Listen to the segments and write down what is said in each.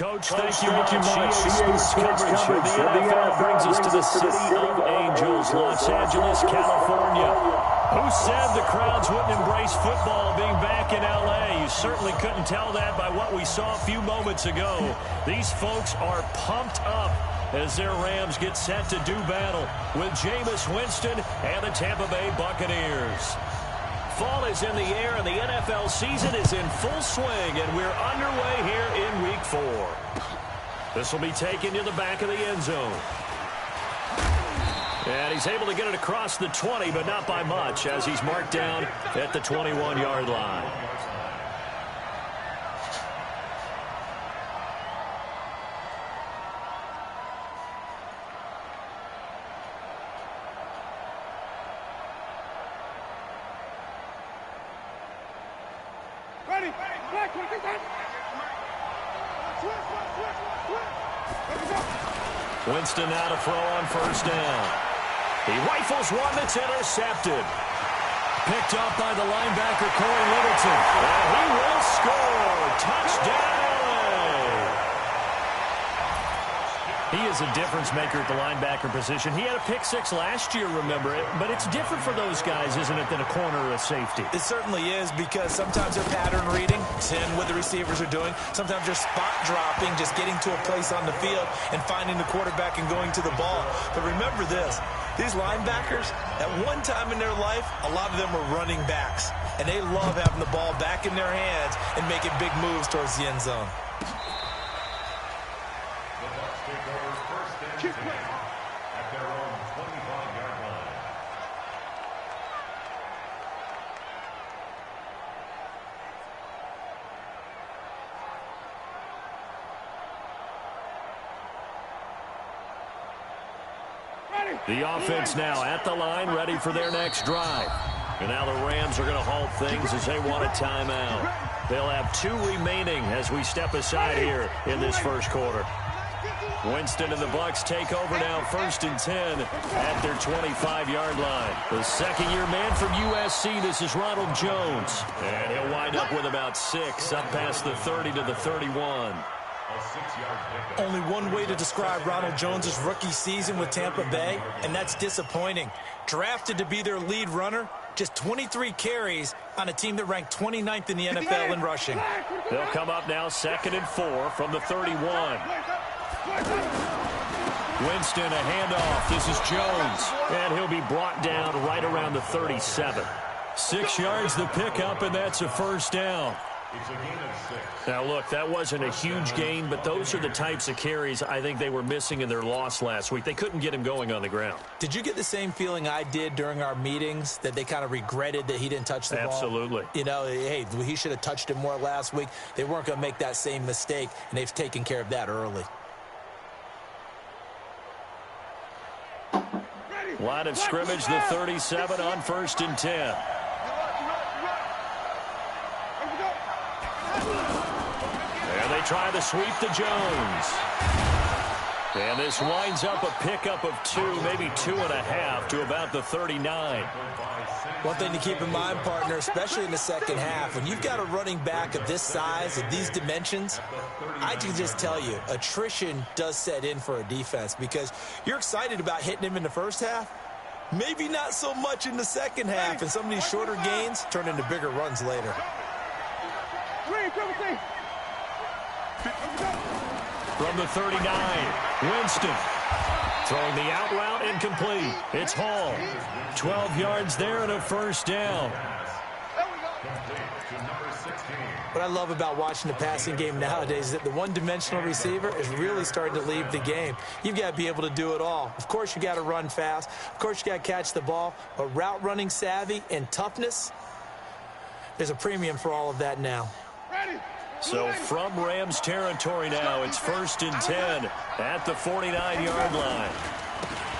Coach, thank you much. GA Sports coverage of the NFL brings us to the city of Angels, Los Angeles, California. Who said the crowds wouldn't embrace football being back in L.A.? You certainly couldn't tell that by what we saw a few moments ago. These folks are pumped up as their Rams get set to do battle with Jameis Winston and the Tampa Bay Buccaneers. Fall is in the air, and the NFL season is in full swing, and we're underway here in Week 4. This will be taken to the back of the end zone. And he's able to get it across the 20, but not by much, as he's marked down at the 21-yard line. Winston now to throw on first down. He rifles one that's intercepted. Picked up by the linebacker, Corey Littleton. And he will score. Touchdown, LA. He is a difference maker at the linebacker position. He had a pick six last year, remember it. But it's different for those guys, isn't it, than a corner or a safety? It certainly is, because sometimes they're pattern reading, seeing what the receivers are doing. Sometimes they're spot dropping, just getting to a place on the field and finding the quarterback and going to the ball. But remember this, these linebackers, at one time in their life, a lot of them were running backs. And they love having the ball back in their hands and making big moves towards the end zone. At their own 25-yard line. The offense now at the line, ready for their next drive. And now the Rams are going to halt things as they want a timeout. They'll have 2 remaining as we step aside here in this first quarter. Winston and the Bucs take over now, 1st and 10 at their 25-yard line. The second-year man from USC, this is Ronald Jones. And he'll wind up with about 6, up past the 30 to the 31. Only one way to describe Ronald Jones' rookie season with Tampa Bay, and that's disappointing. Drafted to be their lead runner, just 23 carries on a team that ranked 29th in the NFL in rushing. They'll come up now 2nd and 4 from the 31. Winston, a handoff. This is Jones. And he'll be brought down right around the 37. 6 yards the pickup, and that's a first down. Now, look, that wasn't a huge gain, but those are the types of carries I think they were missing in their loss last week. They couldn't get him going on the ground. Did you get the same feeling I did during our meetings, that they kind of regretted that he didn't touch the ball? Absolutely. You know, hey, he should have touched it more last week. They weren't going to make that same mistake, and they've taken care of that early. Line of scrimmage, the 37 on 1st and 10. And they try to sweep to Jones. And this winds up a pickup of 2, maybe 2.5 to about the 39. One thing to keep in mind, partner, especially in the second half, when you've got a running back of this size, of these dimensions, I can just tell you, attrition does set in for a defense, because you're excited about hitting him in the first half, maybe not so much in the second half, and some of these shorter gains turn into bigger runs later. From the 39, Winston throwing the out route, incomplete. It's Hall. 12 yards there and a first down. What I love about watching the passing game nowadays is that the one-dimensional receiver is really starting to leave the game. You've got to be able to do it all. Of course, you got to run fast. Of course, you got to catch the ball. But route running savvy and toughness, there's a premium for all of that now. So from Rams territory now, it's 1st and 10 at the 49-yard line.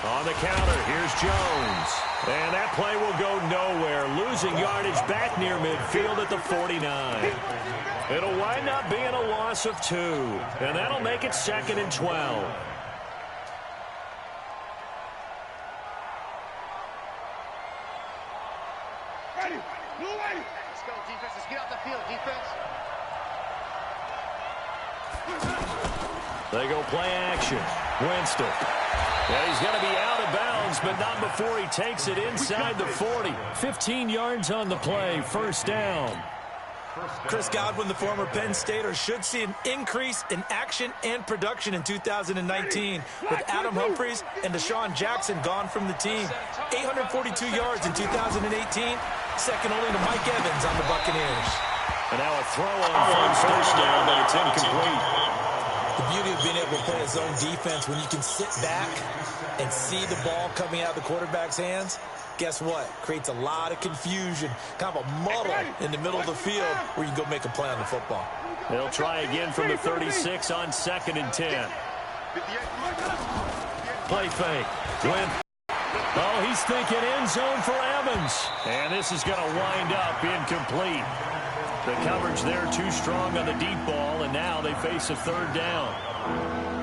On the counter, here's Jones. And that play will go nowhere. Losing yardage back near midfield at the 49. It'll wind up being a loss of 2. And that'll make it 2nd and 12. Ready. Let's go, defense. Let's get out the field, defense. They go play action. Winston. Yeah, he's going to be out of bounds, but not before he takes it inside the 40. 15 yards on the play. First down. Chris Godwin, the former Penn Stater, should see an increase in action and production in 2019 with Adam Humphries and Deshaun Jackson gone from the team. 842 yards in 2018, second only to Mike Evans on the Buccaneers. And now a throw on first down, but it's incomplete. The beauty of being able to play a zone defense when you can sit back and see the ball coming out of the quarterback's hands, guess what? Creates a lot of confusion, kind of a muddle in the middle of the field where you can go make a play on the football. They'll try again from the 36 on 2nd and 10. Play fake. Oh, he's thinking end zone for Evans. And this is going to wind up incomplete. The coverage there too strong on the deep ball, and now they face a third down.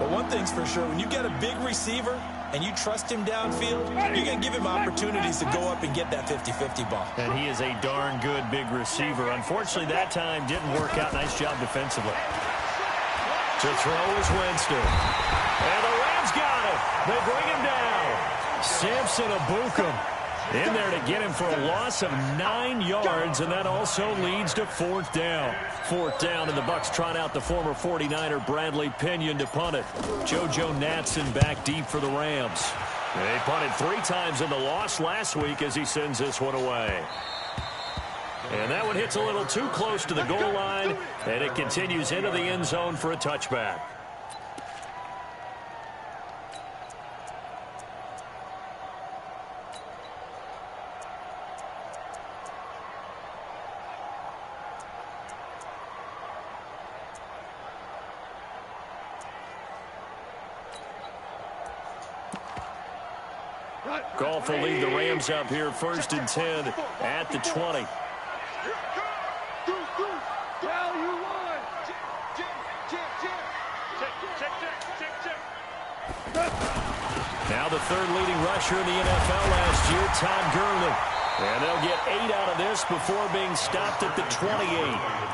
Well, one thing's for sure, when you get a big receiver and you trust him downfield, you're going to give him opportunities to go up and get that 50-50 ball. And he is a darn good big receiver. Unfortunately, that time didn't work out. Nice job defensively. To throw is Winston. And the Rams got it. They bring him down. Samson Abukum in there to get him for a loss of 9 yards, and that also leads to 4th down. 4th down, and the Bucs trot out the former 49er Bradley Pinion to punt it. JoJo Natson back deep for the Rams. They punted 3 times in the loss last week as he sends this one away. And that one hits a little too close to the goal line, and it continues into the end zone for a touchback. Goff will lead the Rams up here 1st and 10 at the 20. Now the 3rd leading rusher in the NFL last year, Todd Gurley. And they'll get 8 out of this before being stopped at the 28.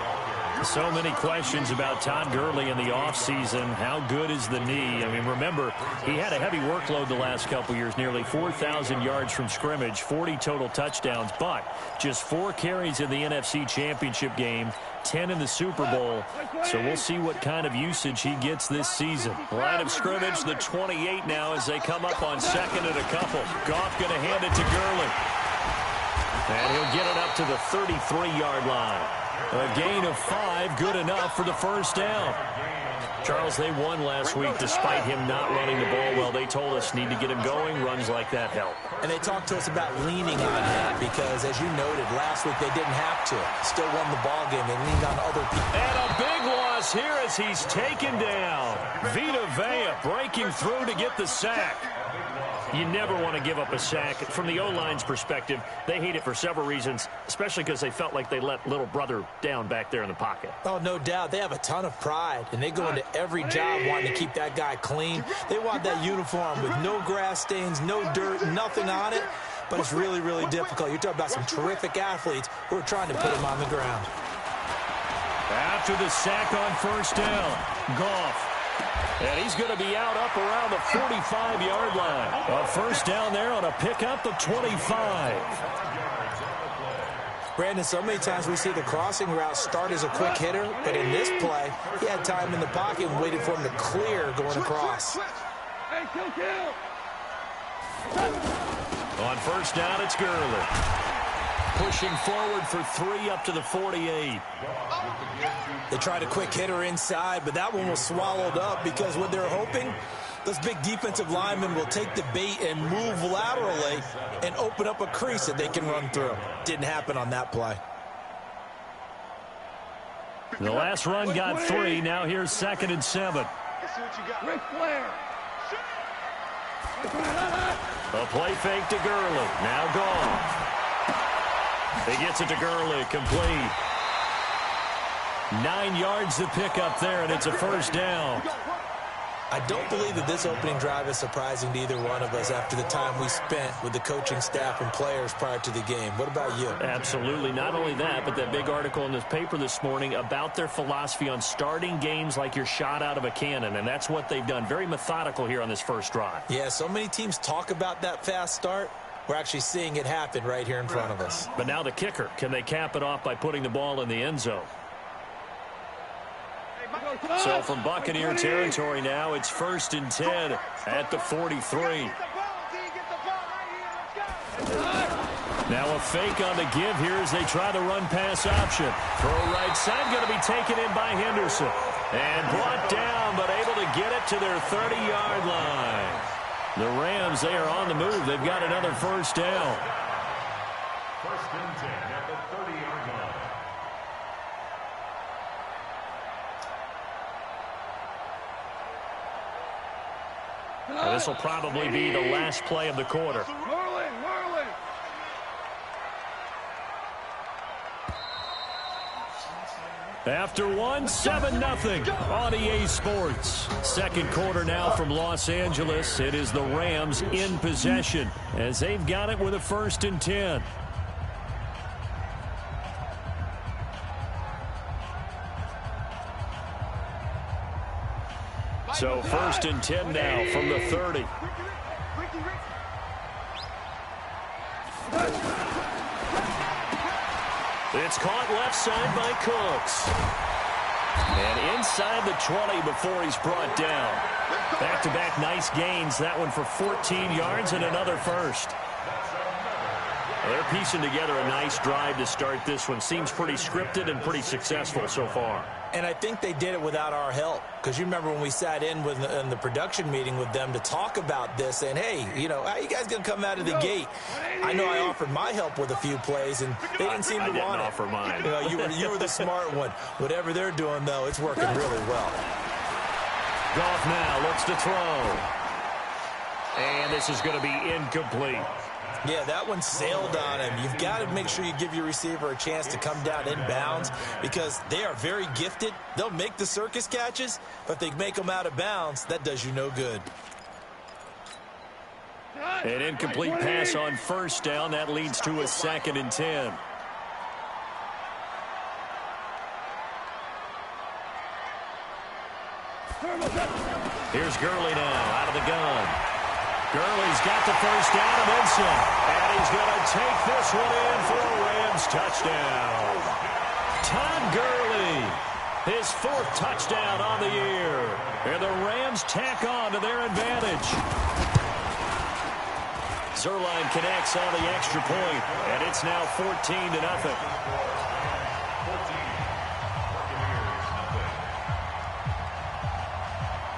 So many questions about Todd Gurley in the offseason. How good is the knee? I mean, remember, he had a heavy workload the last couple years, nearly 4,000 yards from scrimmage, 40 total touchdowns, but just 4 carries in the NFC Championship game, 10 in the Super Bowl. So we'll see what kind of usage he gets this season. Line of scrimmage, the 28 now as they come up on 2nd and a couple. Goff going to hand it to Gurley. And he'll get it up to the 33-yard line. A gain of 5, good enough for the 1st down. Charles, they won last week despite him not running the ball well. They told us need to get him going. Runs like that help. And they talked to us about leaning on him because, as you noted, last week they didn't have to. Still won the ball game. They leaned on other people. And a big loss here as he's taken down. Vita Vea breaking through to get the sack. You never want to give up a sack. From the O-line's perspective, they hate it for several reasons, especially because they felt like they let little brother down back there in the pocket. Oh, no doubt. They have a ton of pride, and they go into every job wanting to keep that guy clean. They want that uniform with no grass stains, no dirt, nothing on it, but it's really, really difficult. You're talking about some terrific athletes who are trying to put him on the ground. After the sack on 1st down, Goff. And he's going to be out up around the 45-yard line. A 1st down there on a pickup of 25. Brandon, so many times we see the crossing route start as a quick hitter, but in this play, he had time in the pocket and waited for him to clear going across. On 1st down, it's Gurley. Pushing forward for 3 up to the 48. They tried a quick hitter inside, but that one was swallowed up because what they're hoping, those big defensive linemen will take the bait and move laterally and open up a crease that they can run through. Didn't happen on that play. The last run got 3. Now here's 2nd and 7. Let's see what you got. Ric Flair. A play fake to Gurley. Now gone. He gets it to Gurley, complete. 9 yards to pick up there, and it's a 1st down. I don't believe that this opening drive is surprising to either one of us after the time we spent with the coaching staff and players prior to the game. What about you? Absolutely. Not only that, but that big article in this paper this morning about their philosophy on starting games like you're shot out of a cannon, and that's what they've done. Very methodical here on this first drive. Yeah, so many teams talk about that fast start. We're actually seeing it happen right here in front of us. But now the kicker. Can they cap it off by putting the ball in the end zone? So from Buccaneer territory now, it's 1st and 10 at the 43. Now a fake on the give here as they try the run-pass option. Throw right side, going to be taken in by Henderson. And brought down, but able to get it to their 30-yard line. The Rams, they are on the move. They've got another first down. 1st and 10 at the 30-yard line. This will probably be the last play of the quarter. After one, 7-0 on EA Sports. Second quarter now from Los Angeles. It is the Rams in possession as they've got it with a 1st and 10. So 1st and 10 now from the 30. It's caught left side by Cooks. And inside the 20 before he's brought down. Back-to-back nice gains. That one for 14 yards and another first. They're piecing together a nice drive to start this one. Seems pretty scripted and pretty successful so far. And I think they did it without our help. Because you remember when we sat in the production meeting with them to talk about this, saying, hey, you know, how are you guys going to come out of the gate? I know I offered my help with a few plays, and they didn't seem to want it. I didn't offer mine. You know, you were the smart one. Whatever they're doing, though, it's working really well. Goff now looks to throw. And this is going to be incomplete. Yeah, that one sailed on him. You've got to make sure you give your receiver a chance to come down inbounds because they are very gifted. They'll make the circus catches, but if they make them out of bounds, that does you no good. An incomplete pass on first down. That leads to a 2nd and 10. Here's Gurley now out of the gun. Gurley's got the first down and then some. And he's going to take this one in for a Rams touchdown. Todd Gurley, his 4th touchdown on the year. And the Rams tack on to their advantage. Zerline connects on the extra point, and it's now 14-0.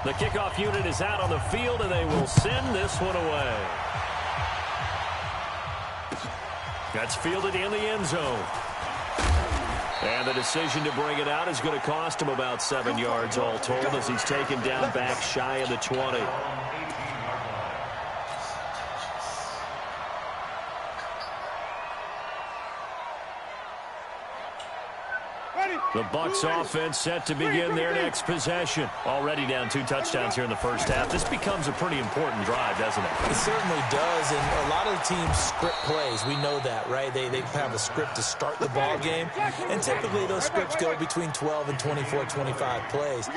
The kickoff unit is out on the field, and they will send this one away. That's fielded in the end zone. And the decision to bring it out is going to cost him about 7 yards all told as he's taken down back shy of the 20. The Bucs offense set to begin their next possession. Already down 2 touchdowns here in the first half. This becomes a pretty important drive, doesn't it? It certainly does, and a lot of the teams script plays. We know that, right? They have a script to start the ball game, and typically those scripts go between 12 and 24, 25 plays.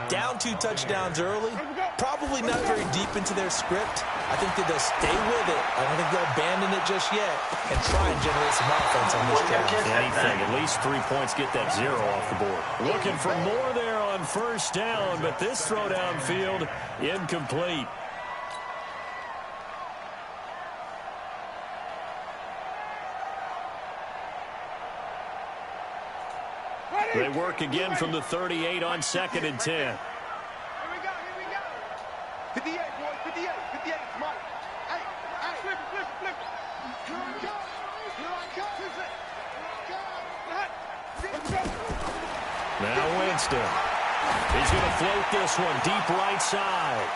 Down 2 touchdowns early, probably not very deep into their script. I think that they'll stay with it. I don't think they'll abandon it just yet and try and generate some offense on this drive. Anything, at least 3 points, get that 0 off the board. Looking for more there on first down, but this throw downfield, incomplete. They work again from the 38 on 2nd and 10. Here we go. 58, boy. 58. Come on. Hey. Flip it. Here I come. Now Winston. He's going to float this one deep right side.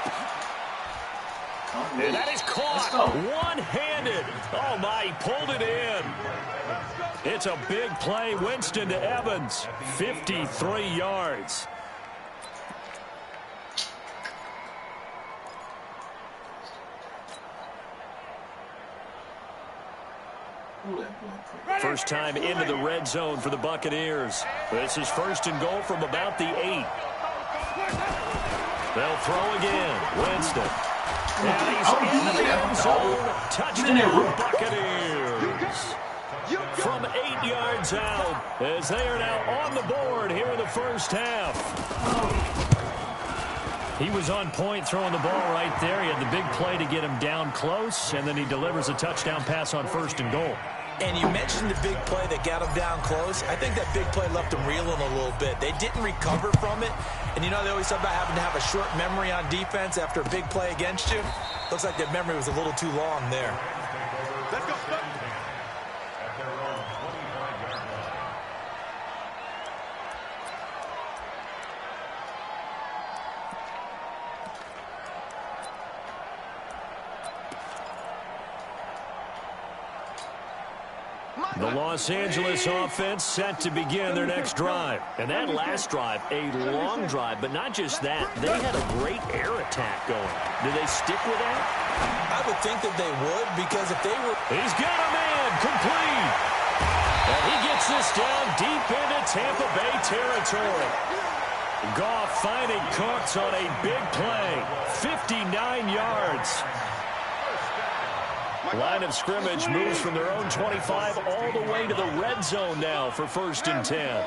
And that is caught one-handed. Oh, my, he pulled it in. It's a big play. Winston to Evans, 53 yards. First time into the red zone for the Buccaneers. This is first and goal from about the 8. They'll throw again. Winston. And he's into the end zone. Touchdown, Buccaneers. From 8 yards out, as they are now on the board here in the first half. He was on point throwing the ball right there. He had the big play to get him down close, and then he delivers a touchdown pass on first and goal. And you mentioned the big play that got him down close. I think that big play left him reeling a little bit. They didn't recover from it. And you know, they always talk about having to have a short memory on defense after a big play against you. Looks like that memory was a little too long there. Let's go, Spud. At their own 25-yard line. The Los Angeles offense set to begin their next drive. And that last drive, a long drive, but not just that. They had a great air attack going. Do they stick with that? I would think that they would, because if they were... He's got a man complete. And he gets this down deep into Tampa Bay territory. Goff finding Cooks on a big play. 59 yards. Line of scrimmage moves from their own 25 all the way to the red zone now for first and 10.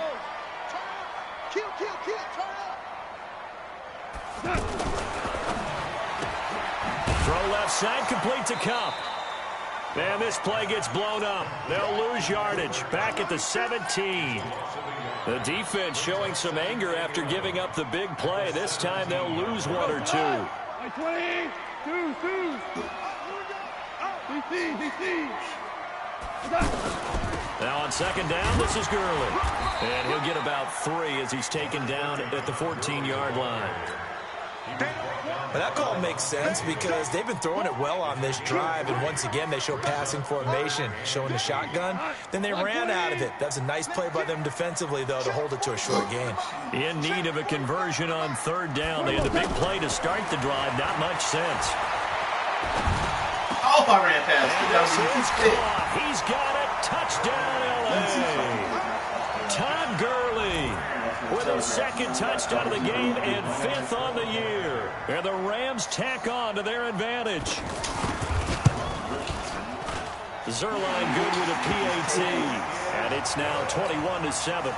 Kill, turn up. Throw left side, complete to Cup. And this play gets blown up. They'll lose yardage. Back at the 17. The defense showing some anger after giving up the big play. This time they'll lose one or two. 20, 2. Now on second down, this is Gurley. And he'll get about 3 as he's taken down at the 14-yard line. But that call makes sense because they've been throwing it well on this drive, and once again they show passing formation, showing the shotgun. Then they ran out of it. That's a nice play by them defensively, though, to hold it to a short gain. In need of a conversion on third down. They had the big play to start the drive. Not much sense. Oh, I ran past. He's got a touchdown, LA. Todd Gurley with his second touchdown of the game and 5th on the year. And the Rams tack on to their advantage. Zerline good with a PAT. And it's now 21-7.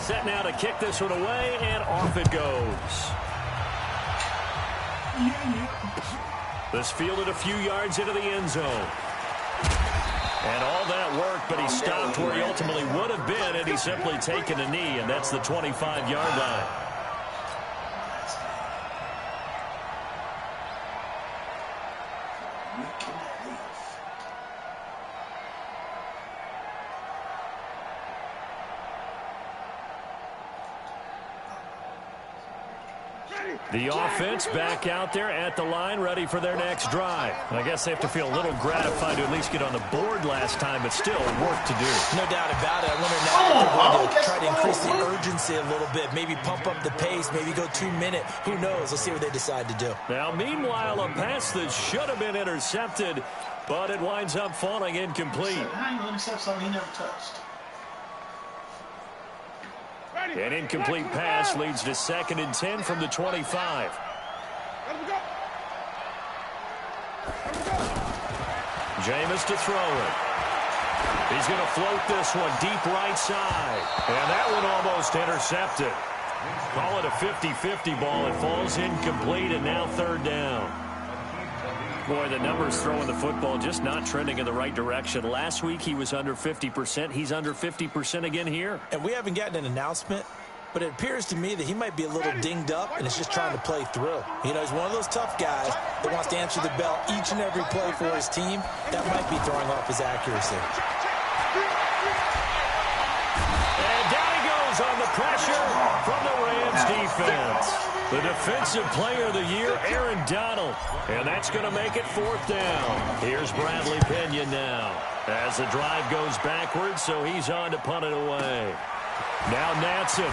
Set now to kick this one away, and off it goes. This fielded a few yards into the end zone. And all that work, but he stopped where he ultimately would have been had he simply taken a knee, and that's the 25-yard line. The offense back out there at the line, ready for their next drive. And I guess they have to feel a little gratified to at least get on the board last time, but still work to do. No doubt about it. I wonder now if they're going to try to increase the urgency a little bit, maybe pump up the pace, maybe go 2-minute. Who knows? Let's see what they decide to do. Now, meanwhile, a pass that should have been intercepted, but it winds up falling incomplete. How you intercept something he never touched? An incomplete pass leads to 2nd and 10 from the 25. Jameis to throw it. He's going to float this one deep right side. And that one almost intercepted. Call it a 50-50 ball. It falls incomplete, and now third down. Boy, the numbers throwing the football just not trending in the right direction. Last week he was under 50%. He's under 50% again here. And we haven't gotten an announcement, but it appears to me that he might be a little dinged up and is just trying to play through. You know, he's one of those tough guys that wants to answer the bell each and every play for his team. That might be throwing off his accuracy. And down he goes on the pressure from the Rams defense. The defensive player of the year, Aaron Donald. And that's going to make it 4th down. Here's Bradley Pinion now as the drive goes backwards, so he's on to punt it away. Now Natson.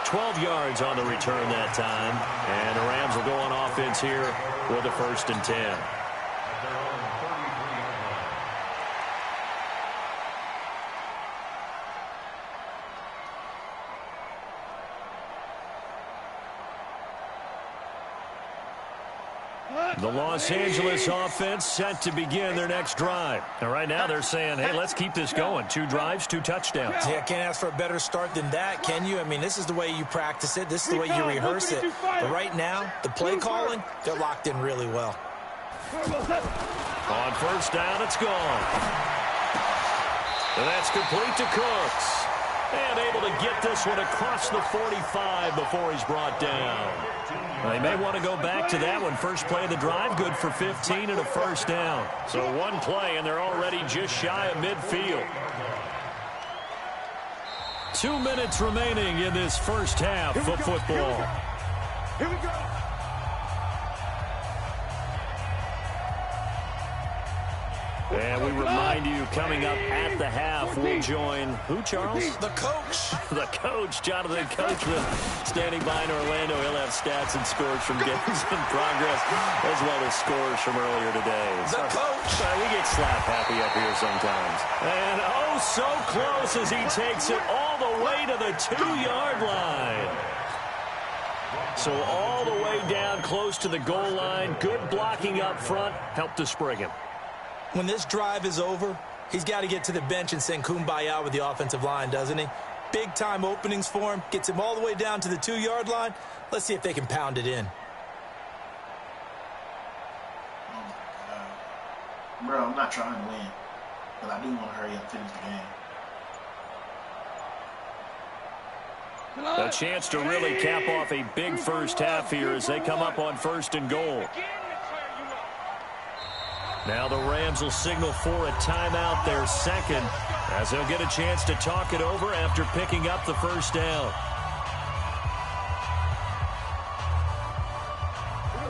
12 yards on the return that time. And the Rams will go on offense here with a 1st and 10. The Los Angeles offense set to begin their next drive. And right now they're saying, hey, let's keep this going. 2 drives, 2 touchdowns. Yeah, can't ask for a better start than that, can you? I mean, this is the way you practice it. This is the way you rehearse it. But right now, the play calling, they're locked in really well. On 1st down, it's gone. And that's complete to Cooks. And able to get this one across the 45 before he's brought down. They may want to go back to that one. First play of the drive, good for 15 and a 1st down. So 1 play, and they're already just shy of midfield. 2 minutes remaining in this first half of football. Here we go. And we remind you, coming up at the half, we'll join who, Charles? The coach. The coach, Jonathan Coachman, standing by in Orlando. He'll have stats and scores from games in progress, as well as scores from earlier today. The coach. We get slap happy up here sometimes. And oh, so close as he takes it all the way to the 2-yard line. So all the way down close to the goal line. Good blocking up front. Helped to spring him. When this drive is over, he's got to get to the bench and sing kumbaya with the offensive line, doesn't he? Big-time openings for him. Gets him all the way down to the 2-yard line. Let's see if they can pound it in. Oh, my God. Bro, I'm not trying to win, but I do want to hurry up and finish the game. A chance to really cap off a big first half here as they come up on 1st and goal. Now the Rams will signal for a timeout, their 2nd, as they'll get a chance to talk it over after picking up the 1st down.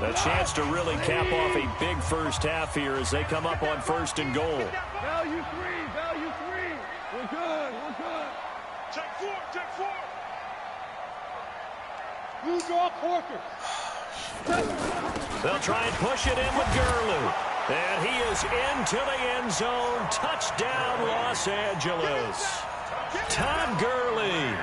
A chance to really cap off a big first half here as they come up on 1st and goal. Value 3. We're good. Check 4. You draw Porter. They'll try and push it in with Gurley. And he is into the end zone. Touchdown, Los Angeles. Todd Gurley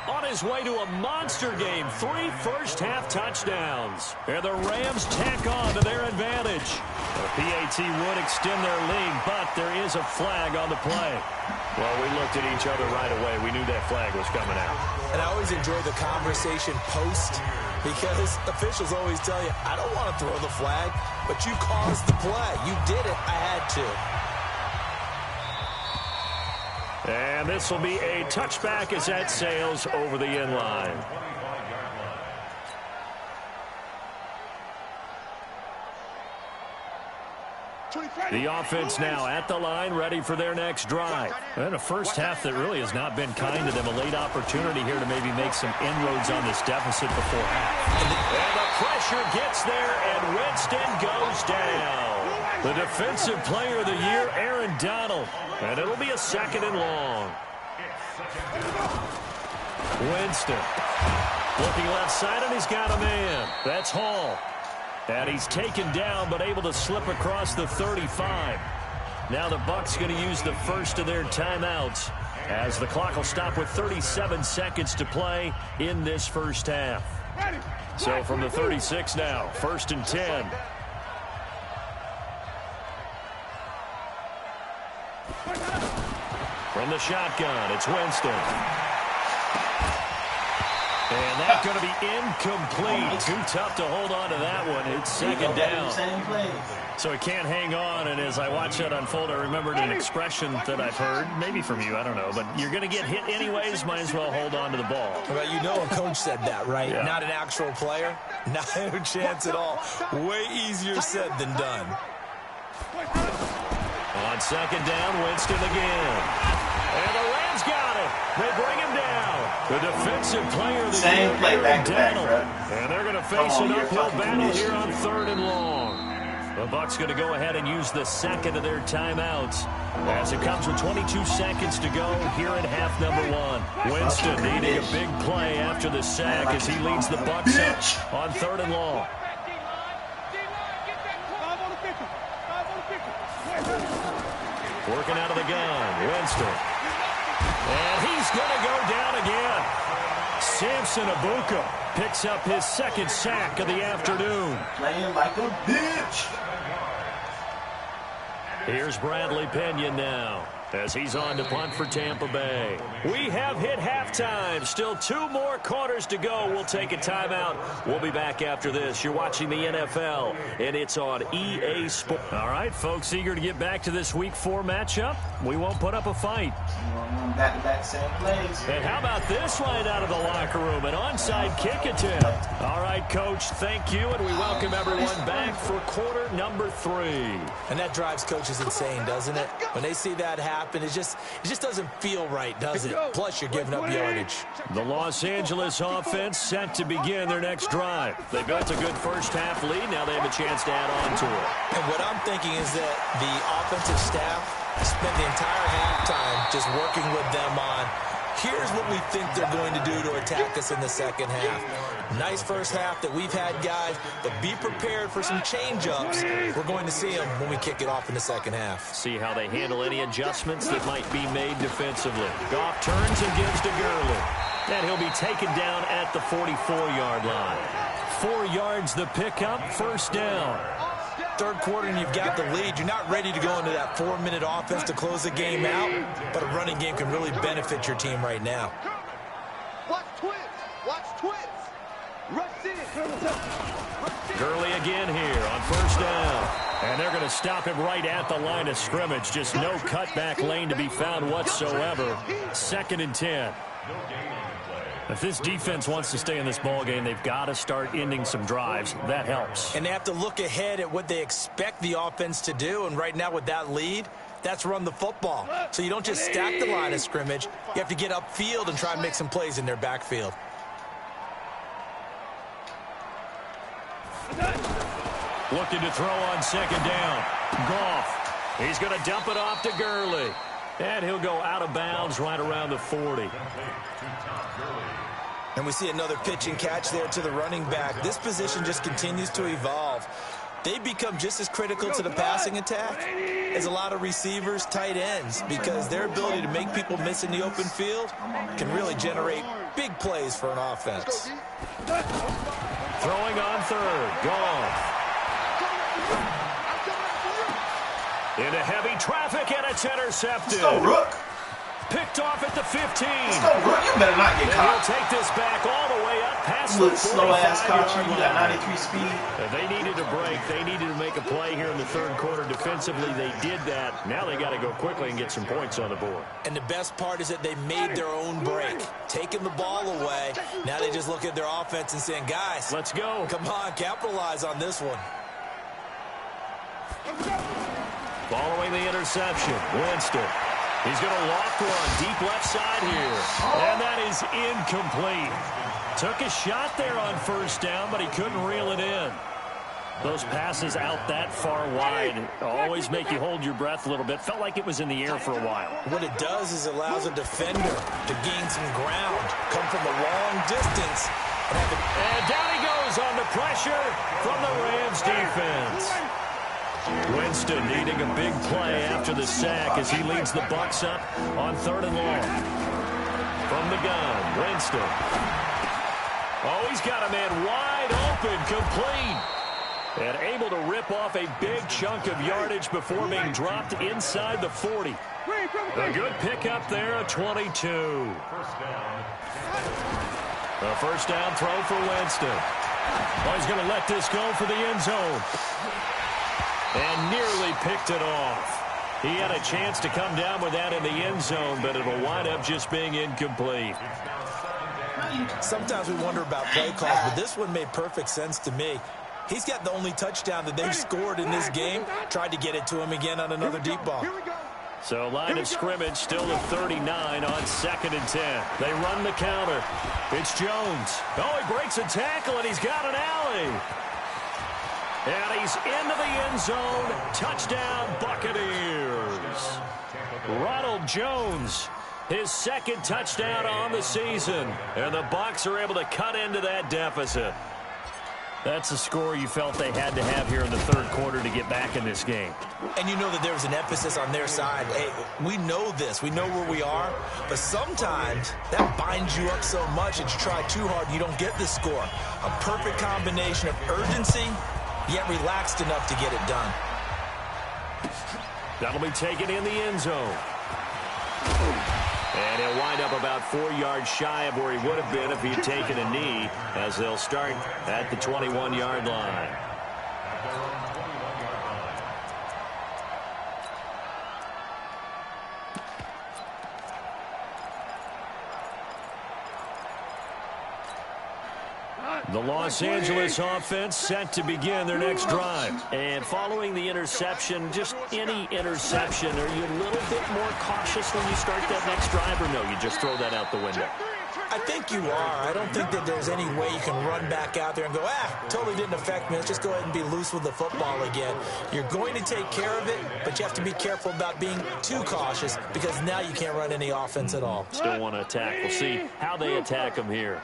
on his way to a monster game. 3 first-half touchdowns. And the Rams tack on to their advantage. The PAT would extend their lead, but there is a flag on the play. Well, we looked at each other right away. We knew that flag was coming out. And I always enjoy the conversation post, because officials always tell you, I don't want to throw the flag, but you caused the play. You did it. I had to. And this will be a touchback as that sails over the end line. The offense now at the line, ready for their next drive. And a first half that really has not been kind to them. A late opportunity here to maybe make some inroads on this deficit before half. And the pressure gets there, and Winston goes down. The defensive player of the year, Aaron Donald. And it'll be a 2nd and long. Winston looking left side, and he's got a man. That's Hall. And he's taken down, but able to slip across the 35. Now the Bucs going to use the first of their timeouts, as the clock will stop with 37 seconds to play in this first half. So from the 36 now, 1st and 10. From the shotgun, it's Winston. And that's going to be incomplete. Too tough to hold on to that one. It's 2nd down. So he can't hang on, and as I watch that unfold, I remembered an expression that I've heard, maybe from you, I don't know, but you're going to get hit anyways, might as well hold on to the ball. Well, you know a coach said that, right? Yeah. Not an actual player. Not a chance at all. Way easier said than done. On 2nd down, Winston again. And the Rams got it. They bring him down. The defensive player of the Same year, play back to back, Donald. bro. And they're going to face an uphill battle here on 3rd and long. The Bucs going to go ahead and use the second of their timeouts as it comes with 22 seconds to go here in half number one. Winston needing a big play after the sack as he leads the Bucs up on 3rd and long. Working out of the gun, Winston. And he's going to go down again. Samson Abuka picks up his 2nd sack of the afternoon. Playing like a bitch. Here's Bradley Pinion now as he's on to punt for Tampa Bay. We have hit halftime. Still 2 more quarters to go. We'll take a timeout. We'll be back after this. You're watching the NFL, and it's on EA Sports. All right, folks, eager to get back to this Week 4 matchup. We won't put up a fight. Back-to-back same plays. And how about this line out of the locker room? An onside kick attempt. All right, Coach, thank you, and we welcome everyone back for quarter number 3. And that drives coaches insane, doesn't it? When they see that happen, it just doesn't feel right, does it? Plus, you're giving up yardage. The Los Angeles offense set to begin their next drive. They built a good first-half lead. Now they have a chance to add on to it. And what I'm thinking is that the offensive staff spent the entire halftime just working with them on, here's what we think they're going to do to attack us in the second half. Nice first half that we've had, guys, but be prepared for some change-ups. We're going to see them when we kick it off in the second half. See how they handle any adjustments that might be made defensively. Goff turns and gives to Gurley. And he'll be taken down at the 44-yard line. 4 yards the pickup, 1st down. Third quarter and you've got the lead. You're not ready to go into that 4-minute offense to close the game out, but a running game can really benefit your team right now. Watch twins. Watch twins. Rush in. Gurley again here on 1st down. And they're going to stop him right at the line of scrimmage. Just no cutback lane to be found whatsoever. 2nd and 10. If this defense wants to stay in this ballgame, they've got to start ending some drives. That helps. And they have to look ahead at what they expect the offense to do. And right now with that lead, that's run the football. So you don't just stack the line of scrimmage. You have to get upfield and try and make some plays in their backfield. Looking to throw on 2nd down. Goff. He's going to dump it off to Gurley. And he'll go out of bounds right around the 40. And we see another pitch and catch there to the running back. This position just continues to evolve. They become just as critical to the passing attack as a lot of receivers, tight ends, because their ability to make people miss in the open field can really generate big plays for an offense. Throwing on 3rd. Goff. Into heavy traffic, and it's intercepted. Let's go, Rook. Picked off at the 15. Let's go, Rook. You better not get And caught. he'll take this back all the way up past You the little slow-ass caught you. 45-yard You got line. 93 speed. They needed a break. They needed to make a play here in the 3rd quarter. Defensively, they did that. Now they got to go quickly and get some points on the board. And the best part is that they made their own break, taking the ball away. Now they just look at their offense and saying, guys, Let's go. come on, capitalize on this one. Following the interception, Winston. He's going to loft one deep left side here. And that is incomplete. Took a shot there on 1st down, but he couldn't reel it in. Those passes out that far wide always make you hold your breath a little bit. Felt like it was in the air for a while. What it does is it allows a defender to gain some ground, come from a long distance. And down he goes on the pressure from the Rams defense. Winston needing a big play after the sack as he leads the Bucs up on 3rd and long. From the gun, Winston. Oh, he's got a man wide open, complete. And able to rip off a big chunk of yardage before being dropped inside the 40. A good pickup there, a 22. A 1st down throw for Winston. Oh, he's going to let this go for the end zone. And nearly picked it off. He had a chance to come down with that in the end zone, but it'll wind up just being incomplete. Sometimes we wonder about play calls, but this one made perfect sense to me. He's got the only touchdown that they've scored in this game. Tried to get it to him again on another deep ball. So line of scrimmage still at 39 on 2nd and 10. They run the counter. It's Jones. Oh, he breaks a tackle, and he's got an alley. And he's into the end zone. Touchdown, Buccaneers. Ronald Jones, his second touchdown on the season. And the Bucs are able to cut into that deficit. That's a score you felt they had to have here in the third quarter to get back in this game. And you know that there was an emphasis on their side. Hey, we know this. We know where we are. But sometimes that binds you up so much that you try too hard and you don't get the score. A perfect combination of urgency, yet relaxed enough to get it done. That'll be taken in the end zone. And he'll wind up about 4 yards shy of where he would have been if he had taken a knee, as they'll start at the 21-yard line. The Los Angeles offense set to begin their next drive. And following the interception, just any interception, are you a little bit more cautious when you start that next drive, or no, you just throw that out the window? I think you are. I don't think that there's any way you can run back out there and go, totally didn't affect me. Let's just go ahead and be loose with the football again. You're going to take care of it, but you have to be careful about being too cautious because now you can't run any offense at all. Still want to attack. We'll see how they attack them here.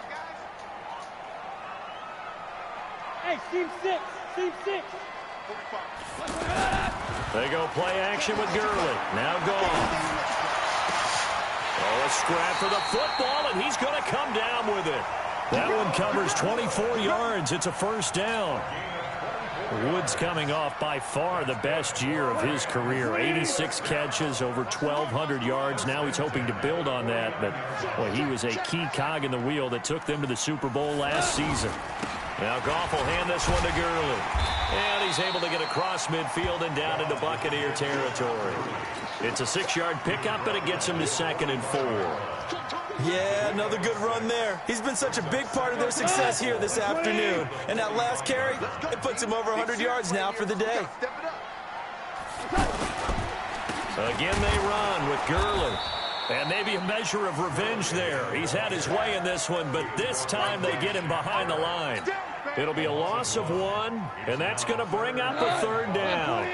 Hey, team 6, team 6. They go play action with Gurley. Now gone. Oh, a scrap for the football, and he's going to come down with it. That one covers 24 yards. It's a first down. Woods coming off by far the best year of his career. 86 catches, over 1,200 yards. Now he's hoping to build on that, but boy, he was a key cog in the wheel that took them to the Super Bowl last season. Now Goff will hand this one to Gurley. And he's able to get across midfield and down into Buccaneer territory. It's a 6-yard pickup, and it gets him to 2nd and 4. Yeah, another good run there. He's been such a big part of their success here this afternoon. And that last carry, it puts him over 100 yards now for the day. Again they run with Gurley. And maybe a measure of revenge there. He's had his way in this one, but this time they get him behind the line. It'll be a loss of 1, and that's going to bring up a 3rd down.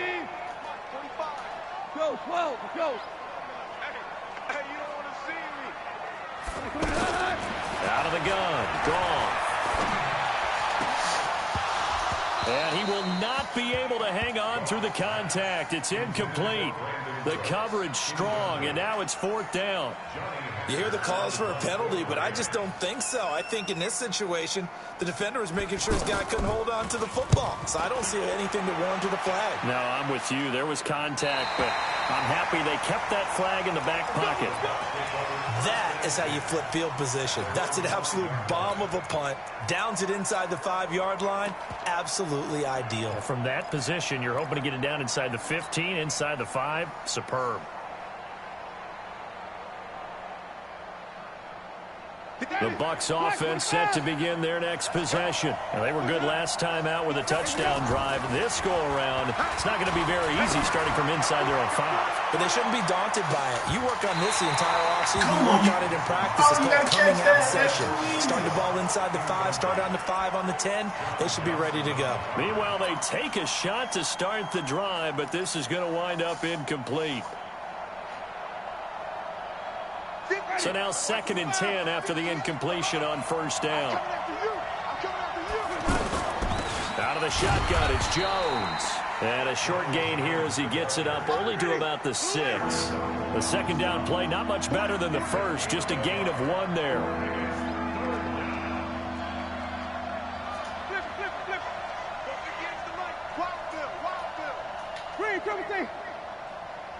Go, 12, go. Hey, you don't want to see me. Out of the gun, gone. And he will not be able to hang on through the contact. It's incomplete. The coverage strong, and now it's 4th down. You hear the calls for a penalty, but I just don't think so. I think in this situation, the defender was making sure his guy couldn't hold on to the football. So I don't see anything to warrant to the flag. No, I'm with you. There was contact, but I'm happy they kept that flag in the back pocket. That is how you flip field position. That's an absolute bomb of a punt. Downs it inside the 5-yard line. Absolutely ideal. From that position, you're hoping to get it down inside the 15, inside the 5. Superb. The Bucs offense set to begin their next possession. And they were good last time out with a touchdown drive. This go-around, it's not going to be very easy starting from inside their own 5. But they shouldn't be daunted by it. You work on this the entire offseason. You work on it in practice. It's called coming out session. Starting the ball inside the 5, start on the 5 on the 10. They should be ready to go. Meanwhile, they take a shot to start the drive, but this is going to wind up incomplete. So now 2nd and 10 after the incompletion on 1st down. Out of the shotgun, it's Jones. And a short gain here as he gets it up only to about the 6. The 2nd down play, not much better than the first, just a gain of 1 there. Flip. Against the mic. Wild Bill. Green, come with me.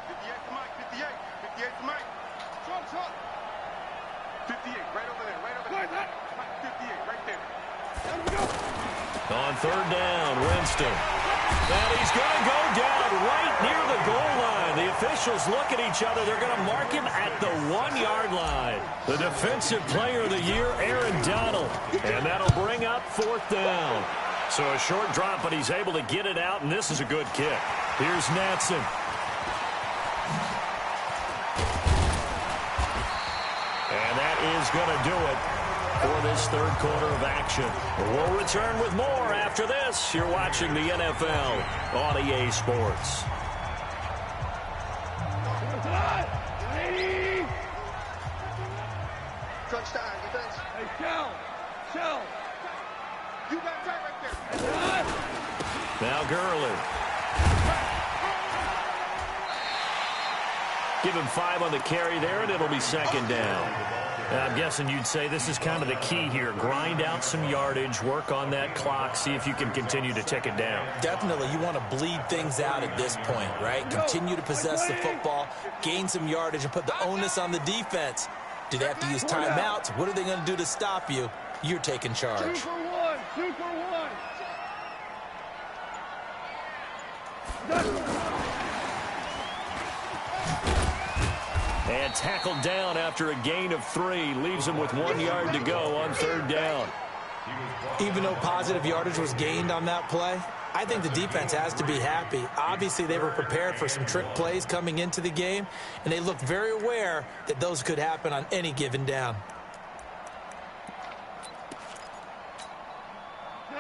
58 to Mike, 58 to Mike. Trump. 58, right over there. Where's that? Mike, 58, right there. There we go. On 3rd down, Winston. And he's going to go down right near the goal line. The officials look at each other. They're going to mark him at the 1-yard line. The defensive player of the year, Aaron Donald. And that'll bring up 4th down. So a short drop, but he's able to get it out, and this is a good kick. Here's Natson. And that is going to do it. for this third quarter of action. We'll return with more after this. You're watching the NFL on EA Sports. Touchdown, defense. Hey, Shell. You got time right there. Now Gurley. Give him 5 on the carry there, and it'll be second down. I'm guessing you'd say this is kind of the key here. Grind out some yardage, work on that clock, see if you can continue to tick it down. Definitely, you want to bleed things out at this point, right? Continue to possess the football, gain some yardage, and put the onus on the defense. Do they have to use timeouts? What are they going to do to stop you? You're taking charge. 2 for 1. 2 for 1. And tackled down after a gain of 3. Leaves him with 1 yard to go on third down. Even though positive yardage was gained on that play, I think the defense has to be happy. Obviously, they were prepared for some trick plays coming into the game, and they looked very aware that those could happen on any given down.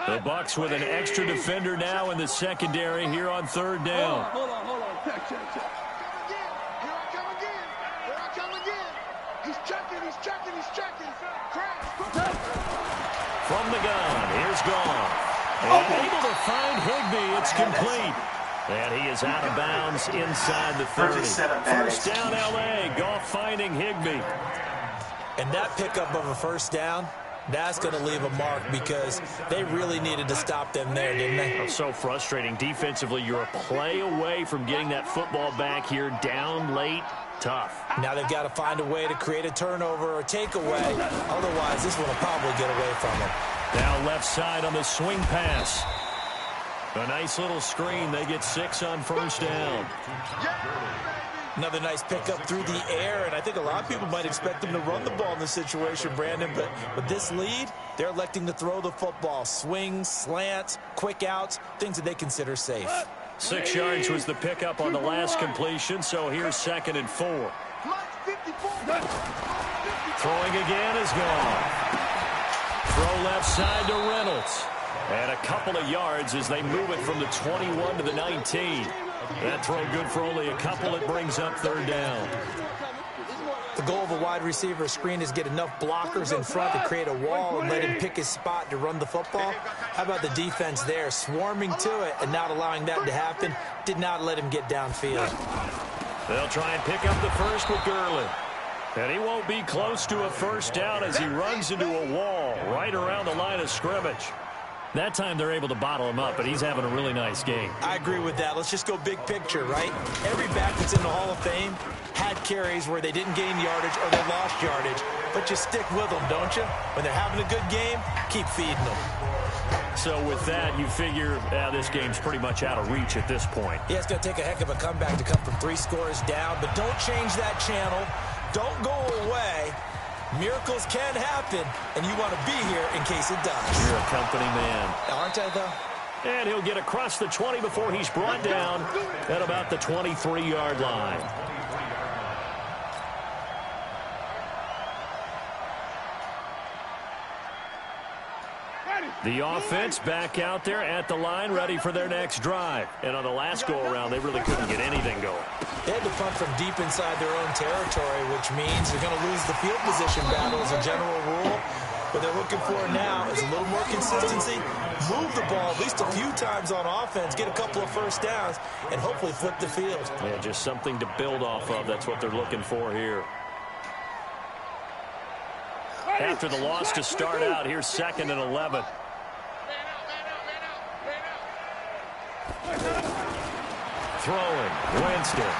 The Bucs with an extra defender now in the secondary here on third down. Hold on. Check. Here I come again. He's checking. Crash. From the gun, here's Gone. And able to find Higbee, it's complete. And he is out of bounds inside the 30. First down, L.A. Goff finding Higbee. And that pickup of a first down, that's going to leave a mark because they really needed to stop them there, didn't they? Oh, so frustrating. Defensively, you're a play away from getting that football back here down late. Tough. Now they've got to find a way to create a turnover or takeaway. Otherwise, this one will probably get away from them. Now left side on the swing pass. A nice little screen. They get 6 on first down. Another nice pickup through the air, and I think a lot of people might expect them to run the ball in this situation, Brandon, but with this lead, they're electing to throw the football. Swings, slants, quick outs, things that they consider safe. 6 yards was the pickup on the last completion, so here's 2nd and 4. Throwing again is gone. Throw left side to Reynolds. And a couple of yards as they move it from the 21 to the 19. That throw good for only a couple. It brings up third down. The goal of a wide receiver screen is get enough blockers in front to create a wall and let him pick his spot to run the football. How about the defense there, swarming to it and not allowing that to happen? Did not let him get downfield. They'll try and pick up the first with Gurley. And he won't be close to a first down as he runs into a wall right around the line of scrimmage. That time they're able to bottle him up, but he's having a really nice game. I agree with that. Let's just go big picture, right? Every back that's in the Hall of Fame had carries where they didn't gain yardage or they lost yardage. But you stick with them, don't you? When they're having a good game, keep feeding them. So with that, you figure this game's pretty much out of reach at this point. Yeah, it's going to take a heck of a comeback to come from 3 scores down, but don't change that channel. Don't go away. Miracles can happen, and you want to be here in case it does. You're a company man. Aren't I, though? And he'll get across the 20 before he's brought down at about the 23-yard line. The offense back out there at the line, ready for their next drive. And on the last go-around, they really couldn't get anything going. They had to punt from deep inside their own territory, which means they're going to lose the field position battle as a general rule. What they're looking for now is a little more consistency, move the ball at least a few times on offense, get a couple of first downs, and hopefully flip the field. Yeah, just something to build off of. That's what they're looking for here. After the loss to start out, here's 2nd and 11. Throwing, Winston.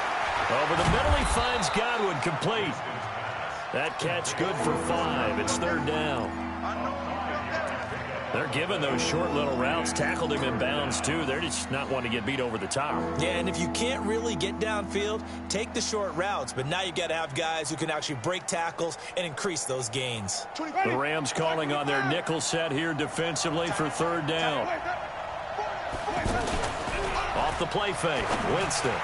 Over the middle, he finds Godwin, complete. That catch good for 5. It's third down. They're giving those short little routes. Tackled him in bounds, too. They're just not wanting to get beat over the top. Yeah, and if you can't really get downfield, take the short routes. But now you got to have guys who can actually break tackles and increase those gains. The Rams calling on their nickel set here defensively for third down. Off the play fake, Winston.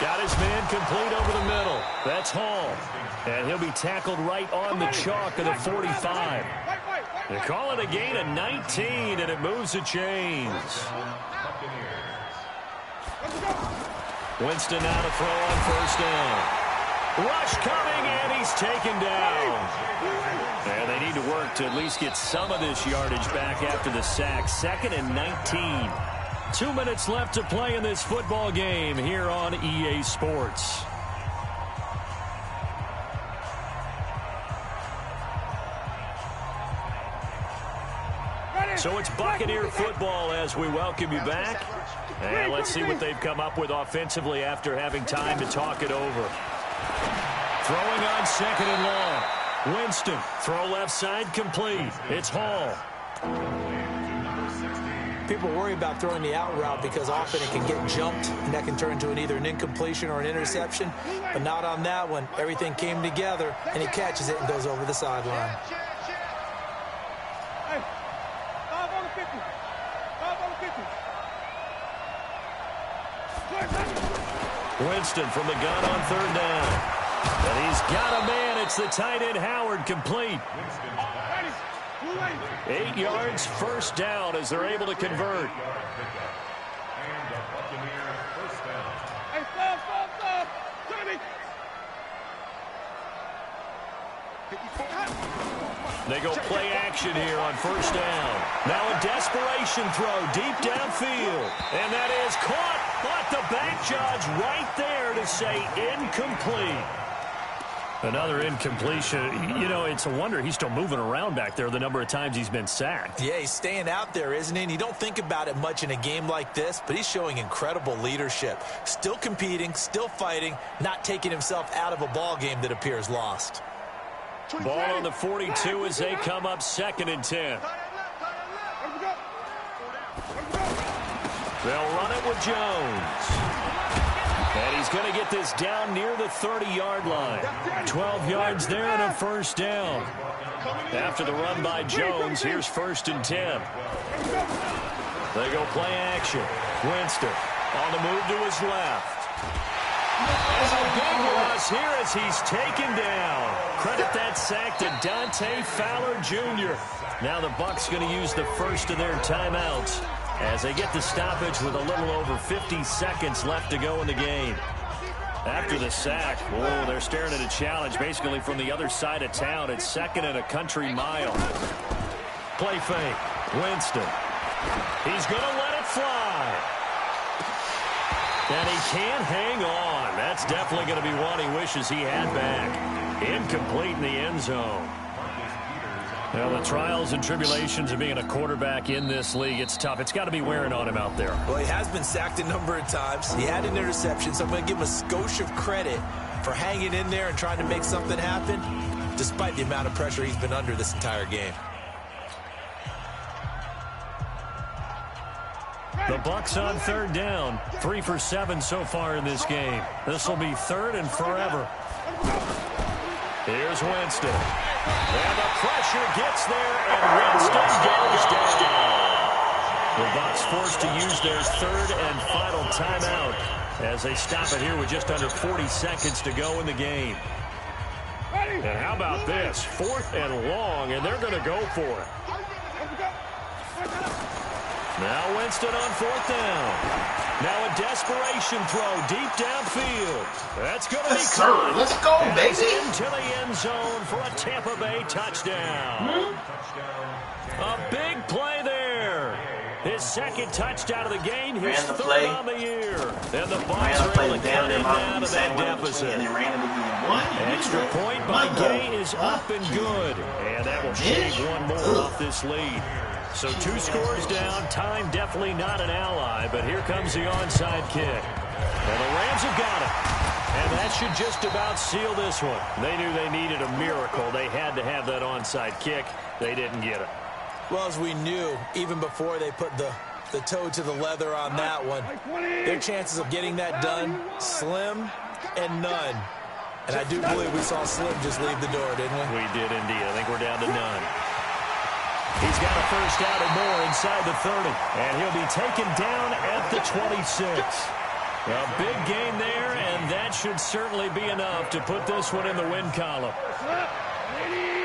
Got his man complete over the middle. That's Hall. And he'll be tackled right on the chalk of the 45. They call it a gain of 19, and it moves the chains. Winston now to throw on first down. Rush coming, and he's taken down. And they need to work to at least get some of this yardage back after the sack. 2nd and 19. 2 minutes left to play in this football game here on EA Sports. So it's Buccaneer football as we welcome you back. And let's see what they've come up with offensively after having time to talk it over. Throwing on 2nd and long. Winston, throw left side complete. It's Hall. People worry about throwing the out route because often it can get jumped, and that can turn into either an incompletion or an interception. But not on that one. Everything came together, and he catches it and goes over the sideline. Hey, 5 on the 50. 5 on the 50. Winston from the gun on 3rd down. And he's got a man. It's the tight end Howard complete. 8 yards, first down as they're able to convert. Hey, stop. 70. They go play action here on first down. Now a desperation throw deep downfield. And that is caught, but the back judge right there to say incomplete. Another incompletion. You know, it's a wonder he's still moving around back there the number of times he's been sacked. Yeah, he's staying out there, isn't he? And you don't think about it much in a game like this, but he's showing incredible leadership. Still competing, still fighting, not taking himself out of a ball game that appears lost. Ball on the 42 as they come up 2nd and 10. They'll run it with Jones. And he's going to get this down near the 30-yard line. 12 yards there and a first down. After the run by Jones, here's 1st and 10. They go play action. Winston on the move to his left. There's a big loss here as he's taken down. Credit that sack to Dante Fowler Jr. Now the Bucs going to use the first of their timeouts as they get the stoppage with a little over 50 seconds left to go in the game. After the sack, oh, they're staring at a challenge basically from the other side of town. It's 2nd and a country mile. Play fake. Winston. He's going to let it fly. And he can't hang on. That's definitely going to be one he wishes he had back. Incomplete in the end zone. Well, the trials and tribulations of being a quarterback in this league, it's tough. It's got to be wearing on him out there. Well, he has been sacked a number of times. He had an interception, so I'm going to give him a skosh of credit for hanging in there and trying to make something happen, despite the amount of pressure he's been under this entire game. The Bucs on 3rd down. 3 for 7 so far in this game. This will be 3rd and forever. Here's Winston. And the pressure gets there, and Winston goes down. The Bucs forced to use their 3rd and final timeout as they stop it here with just under 40 seconds to go in the game. And how about this? 4th and long, and they're going to go for it. Now Winston on 4th down. Now a desperation throw deep downfield. That's going to be caught. Let's go, baby. Into the end zone for a Tampa Bay touchdown. A big play there. His 2nd touchdown of the game. His 3rd on the year. And the Bucs are able to cut him down to that deficit. And they ran it again. Extra point by Gay is up and good. And that will shave one more off this lead. So 2 scores down. Time definitely not an ally, but here comes the onside kick. And the Rams have got it. And that should just about seal this one. They knew they needed a miracle. They had to have that onside kick. They didn't get it. Well, as we knew, even before they put the toe to the leather on that one, their chances of getting that done, slim and none. And I do believe we saw Slim just leave the door, didn't we? We did indeed. I think we're down to none. He's got a first down and more inside the 30. And he'll be taken down at the 26. A big gain there, and that should certainly be enough to put this one in the win column. Ready?